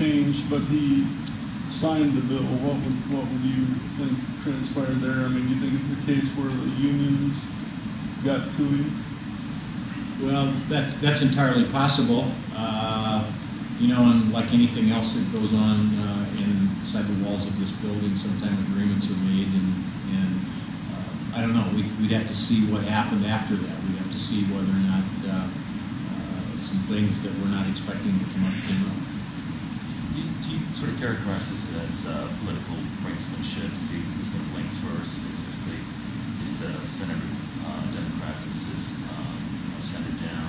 changed, but he signed the bill. What would you think transpired there? I mean, do you think it's a case where the unions got to him? Well, that's entirely possible. You know, and like anything else that goes on inside the walls of this building, sometimes agreements are made, and I don't know. We'd have to see what happened after that. We'd have to see whether or not some things that we're not expecting to come up came up. Do you sort of characterize this as political brinksmanship? See who's going to blink first? Is the Senate Democrats insist send it down,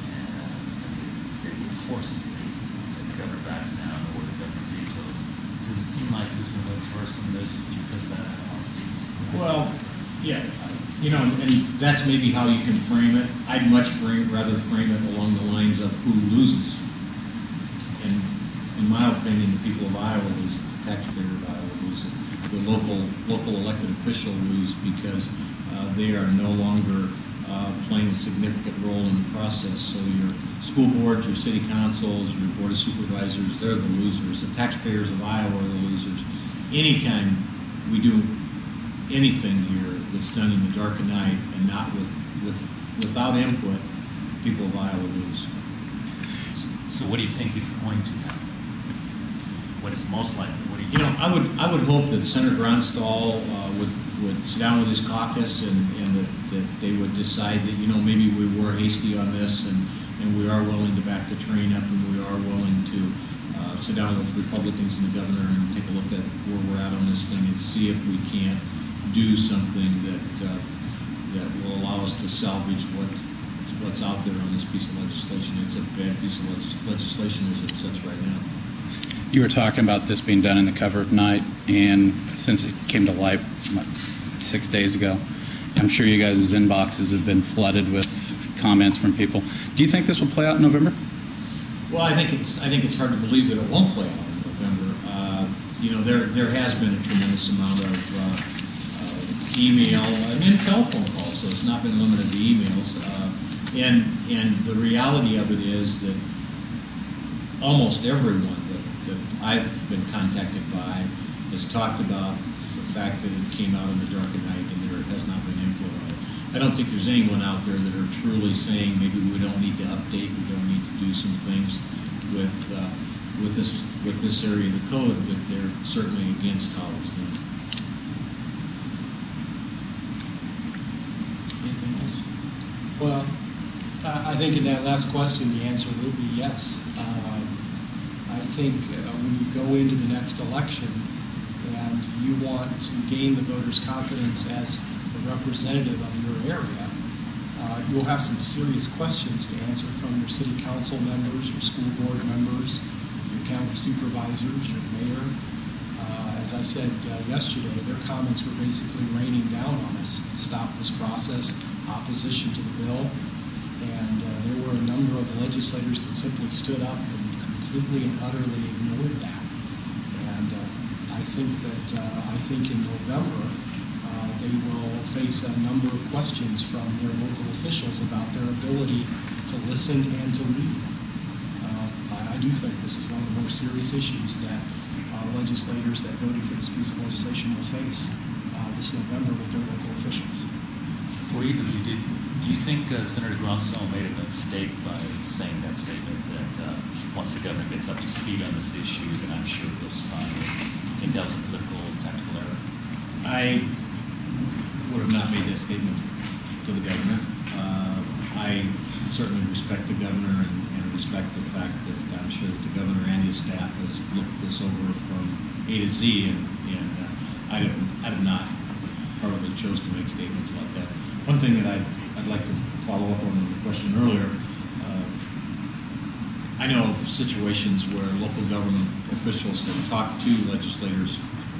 and they would force the governor backs down or the governor vetoes? Does it seem like who's going to vote first in this because of that animosity? Well, yeah, you know, and that's maybe how you can frame it. I'd much rather frame it along the lines of who loses. And in my opinion, the people of Iowa lose, the taxpayer of Iowa lose, the local elected official lose because they are no longer playing a significant role in the process. So your school boards, your city councils, your board of supervisors, they're the losers. The taxpayers of Iowa are the losers. Anytime we do anything here that's done in the dark of night and not without input, people of Iowa lose. So what do you think is going to happen? What is most likely? What do you know, I would hope that Senator Grunstall would sit down with his caucus and that they would decide that, you know, maybe we were hasty on this and we are willing to back the train up and we are willing to sit down with Republicans and the governor and take a look at where we're at on this thing and see if we can't do something that will allow us to salvage what's out there on this piece of legislation. It's a bad piece of legislation as it sits right now. You were talking about this being done in the cover of night, and since it came to light 6 days ago, I'm sure you guys' inboxes have been flooded with comments from people. Do you think this will play out in November? Well, I think it's hard to believe that it won't play out in November. You know, there has been a tremendous amount of email, I mean, telephone calls, so it's not been limited to emails. And the reality of it is that almost everyone that I've been contacted by has talked about the fact that it came out in the dark of night and there has not been input on it. I don't think there's anyone out there that are truly saying maybe we don't need to update, we don't need to do some things with this area of the code, but they're certainly against how it was done. Anything else? Well, I think in that last question, the answer would be yes. I think when you go into the next election and you want to gain the voters' confidence as a representative of your area, you'll have some serious questions to answer from your city council members, your school board members, your county supervisors, your mayor. As I said yesterday, their comments were basically raining down on us to stop this process, opposition to the bill. And there were a number of legislators that simply stood up and completely and utterly ignored that. And I think in November they will face a number of questions from their local officials about their ability to listen and to lead. I do think this is one of the more serious issues that legislators that voted for this piece of legislation will face this November with their local officials. For either of you, do you think Senator Grunstall made a mistake by saying that statement that once the governor gets up to speed on this issue, then I'm sure he'll sign it? Do you think that was a political, tactical error? I would have not made that statement to the governor. I certainly respect the governor and respect the fact that I'm sure that the governor and his staff has looked this over from A to Z, and I'd have not probably chose to make statements like that. One thing that I'd like to follow up on the question earlier, I know of situations where local government officials have talked to legislators